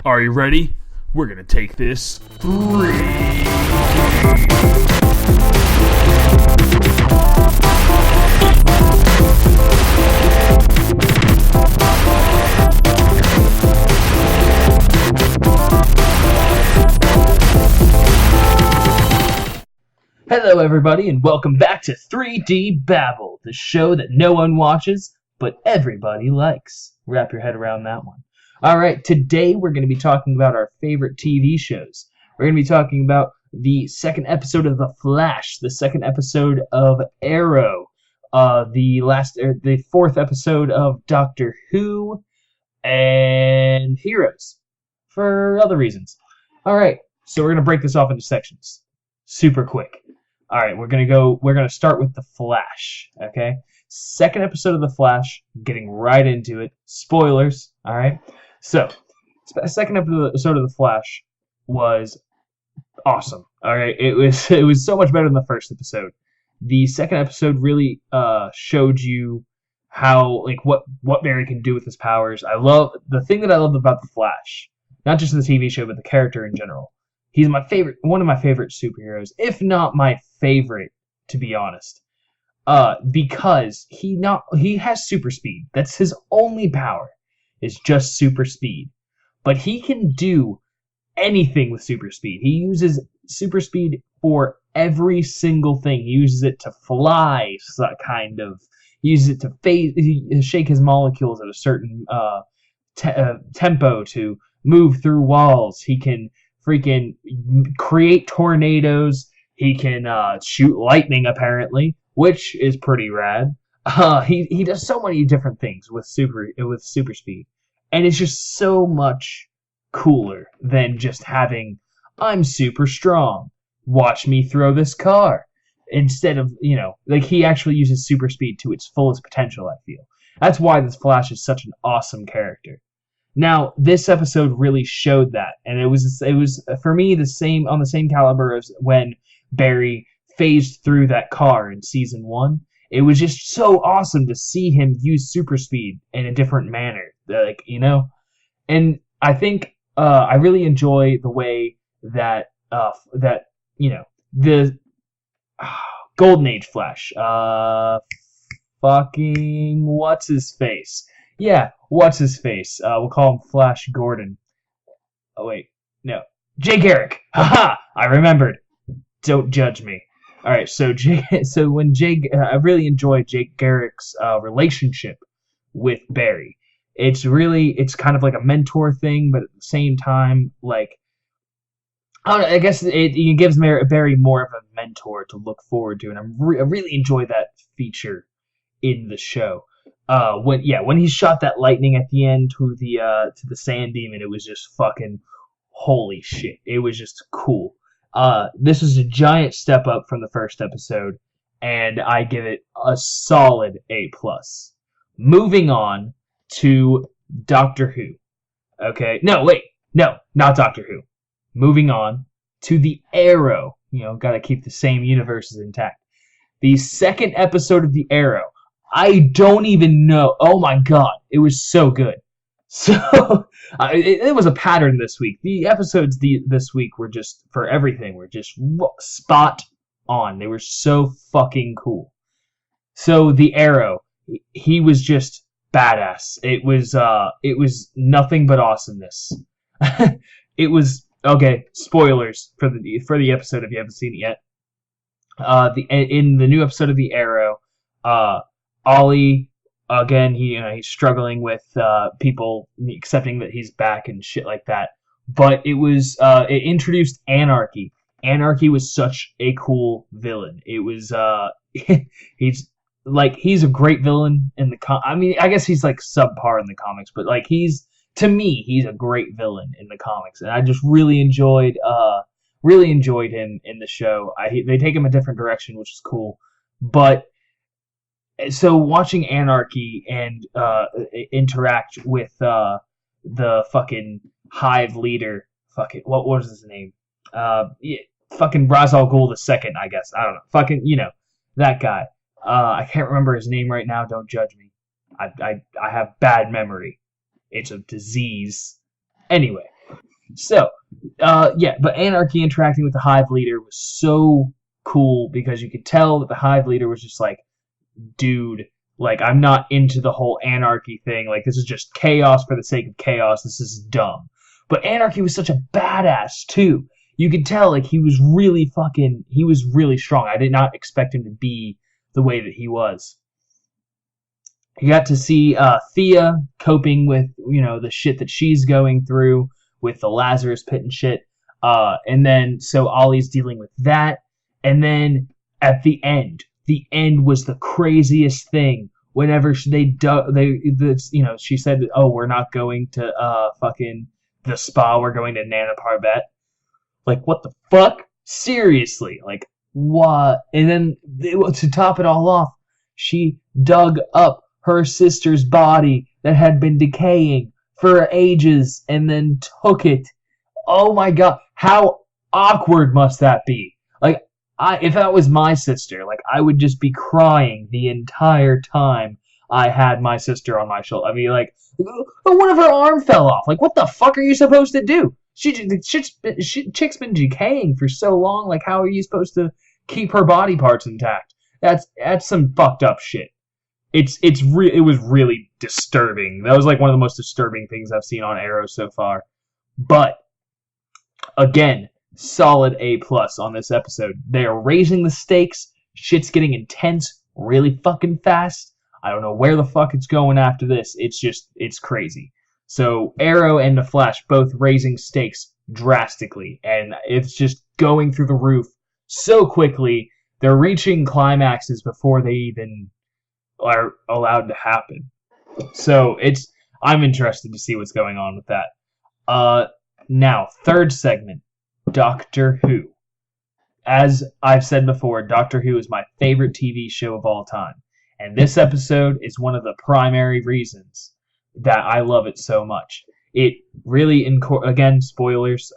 Are you ready? We're gonna take this. Hello everybody and welcome back to 3D Babble, the show that no one watches, but everybody likes. Wrap your head around that one. Alright, today we're going to be talking about our favorite TV shows. We're going to be talking about the second episode of The Flash, the second episode of Arrow, the fourth episode of Doctor Who, and Heroes, for other reasons. Alright, so we're going to break this off into sections. Super quick. All right, we're going to start with The Flash, okay? Second episode of The Flash, getting right into it. Spoilers, all right? So, second episode of The Flash was awesome, all right? It was so much better than the first episode. The second episode really showed you how, like, what Barry can do with his powers. The thing that I loved about The Flash, not just the TV show, but the character in general. He's one of my favorite superheroes, if not my favorite, to be honest. Because he has super speed. That's his only power, is just super speed. But he can do anything with super speed. He uses super speed for every single thing. He uses it to fly, kind of. He uses it to shake his molecules at a certain tempo to move through walls. He can freaking create tornadoes. He can shoot lightning, apparently, which is pretty rad. He does so many different things with super speed, and it's just so much cooler than just having "I'm super strong, watch me throw this car." Instead of, like, he actually uses super speed to its fullest potential. I feel that's why this Flash is such an awesome character. Now, this episode really showed that, and it was for me on the same caliber as when Barry phased through that car in season 1. It was just so awesome to see him use super speed in a different manner, And I think I really enjoy the way that the Golden Age Flash, fucking what's his face. Yeah, what's his face? We'll call him Flash Gordon. Oh, wait. No. Jay Garrick. Haha! I remembered. Don't judge me. Alright, I really enjoyed Jay Garrick's relationship with Barry. It's kind of like a mentor thing, but at the same time, like, I don't know, I guess it gives Barry more of a mentor to look forward to, and I really enjoy that feature in the show. When he shot that lightning at the end to the sand demon, it was just fucking holy shit. It was just cool. This is a giant step up from the first episode, and I give it a solid A+. Moving on to Doctor Who. Okay, no, not Doctor Who. Moving on to the Arrow. Gotta keep the same universes intact. The second episode of the Arrow. I don't even know. Oh my god, it was so good. So it was a pattern this week. The episodes this week were just, for everything, were just spot on. They were so fucking cool. So the Arrow, he was just badass. It was nothing but awesomeness. It was okay. Spoilers for the episode if you haven't seen it yet. In the new episode of the Arrow, Ollie, again, he's struggling with people accepting that he's back and shit like that. But it introduced Anarchy. Anarchy was such a cool villain. It was he's a great villain in the I mean, I guess he's like subpar in the comics, but like he's a great villain in the comics, and I just really enjoyed him in the show. They take him a different direction, which is cool, but. So watching Anarchy and interact with the fucking Hive leader, what was his name? Fucking Ra's al Ghul II, I guess. I don't know. Fucking, that guy. I can't remember his name right now. Don't judge me. I have bad memory. It's a disease. Anyway, So, but Anarchy interacting with the Hive leader was so cool because you could tell that the Hive leader was just like, dude, like, I'm not into the whole Anarchy thing. Like, this is just chaos for the sake of chaos. This is dumb. But Anarchy was such a badass, too. You could tell, like, he was really strong. I did not expect him to be the way that he was. You got to see Thea coping with, the shit that she's going through with the Lazarus pit and shit. And then, so Ollie's dealing with that. And then, at the end was the craziest thing. Whenever she said, oh, we're not going to fucking the spa, we're going to Nana Parbat. Like, what the fuck? Seriously, like, what? And then, to top it all off, she dug up her sister's body that had been decaying for ages and then took it. Oh my god, how awkward must that be? Like, if that was my sister, like, I would just be crying the entire time I had my sister on my shoulder. I mean, like, one of her arm fell off. Like, what the fuck are you supposed to do? Chick's been decaying for so long. Like, how are you supposed to keep her body parts intact? That's some fucked up shit. It was really disturbing. That was like one of the most disturbing things I've seen on Arrow so far. But again, solid A+ on this episode. They are raising the stakes. Shit's getting intense really fucking fast. I don't know where the fuck it's going after this. It's crazy. So Arrow and The Flash both raising stakes drastically, and it's just going through the roof so quickly. They're reaching climaxes before they even are allowed to happen. So I'm interested to see what's going on with that. Now, third segment, Doctor Who. As I've said before, Doctor Who is my favorite TV show of all time. And this episode is one of the primary reasons that I love it so much. It really, again, spoilers.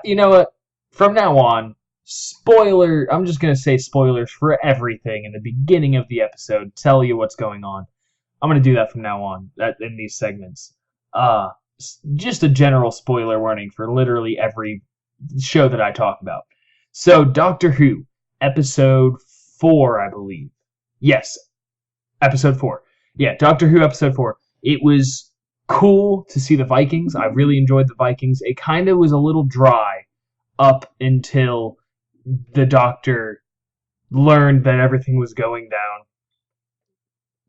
You know what? From now on, I'm just going to say spoilers for everything in the beginning of the episode, tell you what's going on. I'm going to do that from now on in these segments. Just a general spoiler warning for literally every show that I talk about. So, Doctor Who, episode 4, I believe. Yes, episode 4. Yeah, Doctor Who, episode 4. It was cool to see the Vikings. I really enjoyed the Vikings. It kind of was a little dry up until the Doctor learned that everything was going down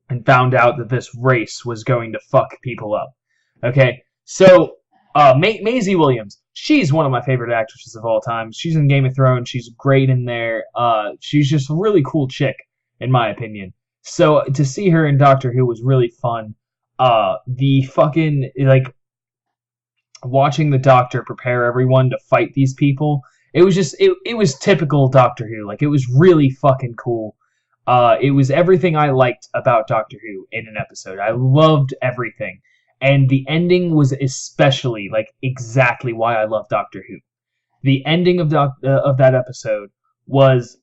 and found out that this race was going to fuck people up. Okay, so Maisie Williams, she's one of my favorite actresses of all time. She's in Game of Thrones. She's great in there. She's just a really cool chick, in my opinion. So to see her in Doctor Who was really fun. The fucking, like, watching the Doctor prepare everyone to fight these people, it was just, it was typical Doctor Who. Like, it was really fucking cool. It was everything I liked about Doctor Who in an episode. I loved everything. And the ending was especially, like, exactly why I love Doctor Who. The ending of that episode was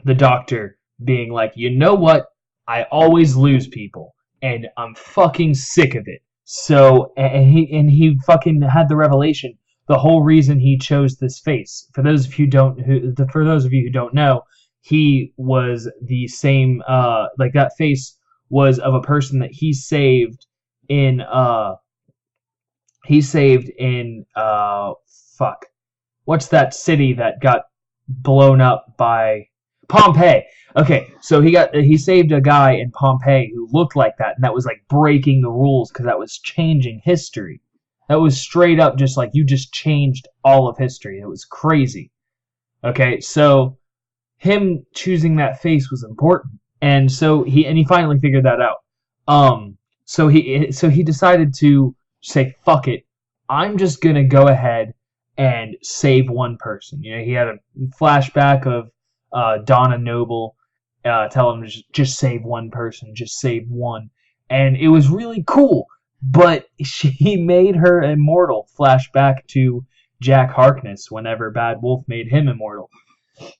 the Doctor being like, you know what? I always lose people, and I'm fucking sick of it. So, and he fucking had the revelation. The whole reason he chose this face, for those of you who don't know, he was the same. Like, that face was of a person that he saved in. Fuck. What's that city that got blown up by Pompeii? Okay, so he saved a guy in Pompeii who looked like that, and that was like breaking the rules because that was changing history. That was straight up just like, you just changed all of history. It was crazy. Okay, so him choosing that face was important, and so he finally figured that out. So he decided to say, fuck it, I'm just gonna go ahead and save one person. You know, he had a flashback of Donna Noble tell him just save one person, just save one, and it was really cool. But he made her immortal. Flashback to Jack Harkness whenever Bad Wolf made him immortal.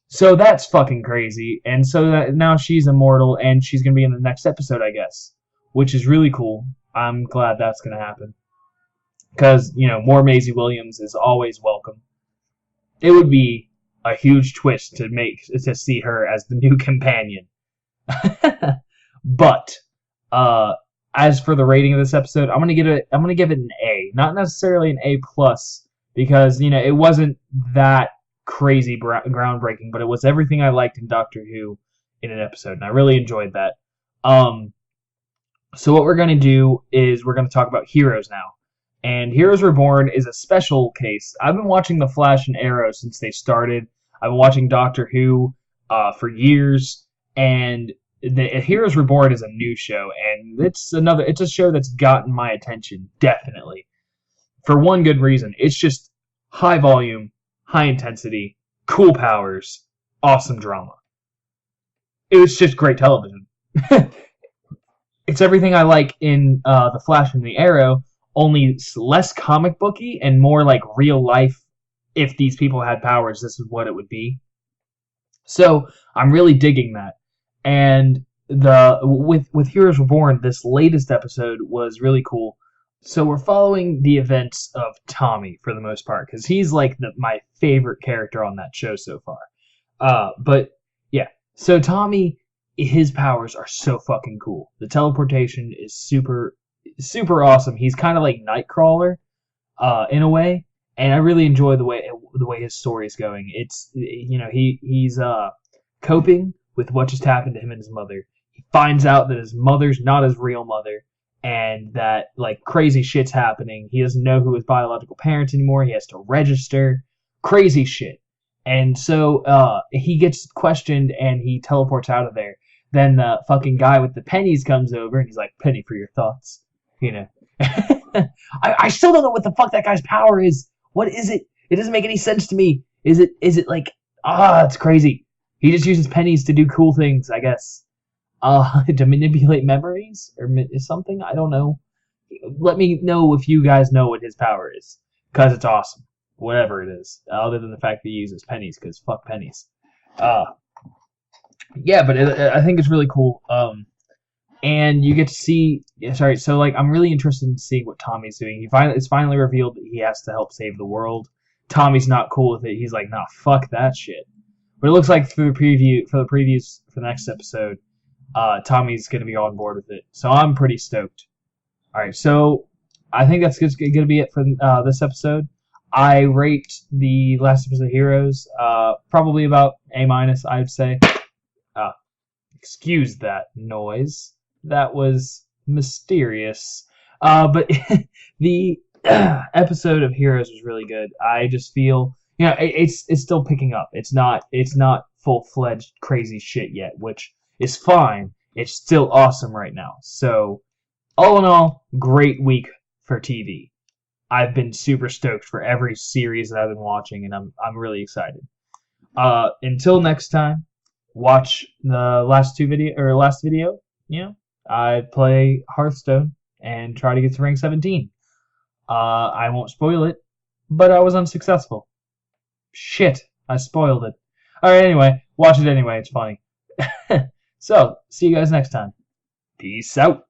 So that's fucking crazy. And so now she's immortal, and she's gonna be in the next episode, I guess, which is really cool. I'm glad that's gonna happen. because more Maisie Williams is always welcome. It would be a huge twist to see her as the new companion. But as for the rating of this episode, I'm gonna give it an A, not necessarily an A plus, because it wasn't that crazy groundbreaking, but it was everything I liked in Doctor Who in an episode, and I really enjoyed that. So what we're gonna do is we're gonna talk about Heroes now. And Heroes Reborn is a special case. I've been watching The Flash and Arrow since they started. I've been watching Doctor Who for years, and the Heroes Reborn is a new show, and it's a show that's gotten my attention, definitely. For one good reason. It's just high volume, high intensity, cool powers, awesome drama. It was just great television. It's everything I like in The Flash and the Arrow, only less comic booky and more like real life. If these people had powers, this is what it would be. So I'm really digging that. And with Heroes Reborn, this latest episode was really cool. So we're following the events of Tommy for the most part, because he's like my favorite character on that show so far. But yeah, so Tommy, his powers are so fucking cool. The teleportation is super awesome. He's kind of like Nightcrawler, in a way, and I really enjoy the way his story is going. It's he's coping with what just happened to him and his mother. He finds out that his mother's not his real mother, and that like crazy shit's happening. He doesn't know who his biological parents anymore. He has to register. Crazy shit. And so he gets questioned and he teleports out of there. Then the fucking guy with the pennies comes over and he's like, "Penny for your thoughts." I still don't know what the fuck that guy's power is. What is it? It doesn't make any sense to me. Is it like, it's crazy. He just uses pennies to do cool things, I guess. To manipulate memories or something? I don't know. Let me know if you guys know what his power is, because it's awesome. Whatever it is. Other than the fact that he uses pennies, because fuck pennies. Yeah, but I think it's really cool. And you get to see. So like, I'm really interested in seeing what Tommy's doing. It's finally revealed that he has to help save the world. Tommy's not cool with it. He's like, "Nah, fuck that shit." But it looks like through the previews for the next episode, Tommy's gonna be on board with it. So I'm pretty stoked. All right, so I think that's gonna be it for this episode. I rate the last episode of Heroes probably about A-, I'd say. Excuse that noise. That was mysterious. But the episode of Heroes was really good. I just feel, it's still picking up. It's not full-fledged crazy shit yet, which is fine. It's still awesome right now. So, all in all, great week for TV. I've been super stoked for every series that I've been watching, and I'm really excited. Until next time, watch the last video. I play Hearthstone and try to get to rank 17. I won't spoil it, but I was unsuccessful. Shit, I spoiled it. Alright, anyway, watch it anyway, it's funny. So, see you guys next time. Peace out.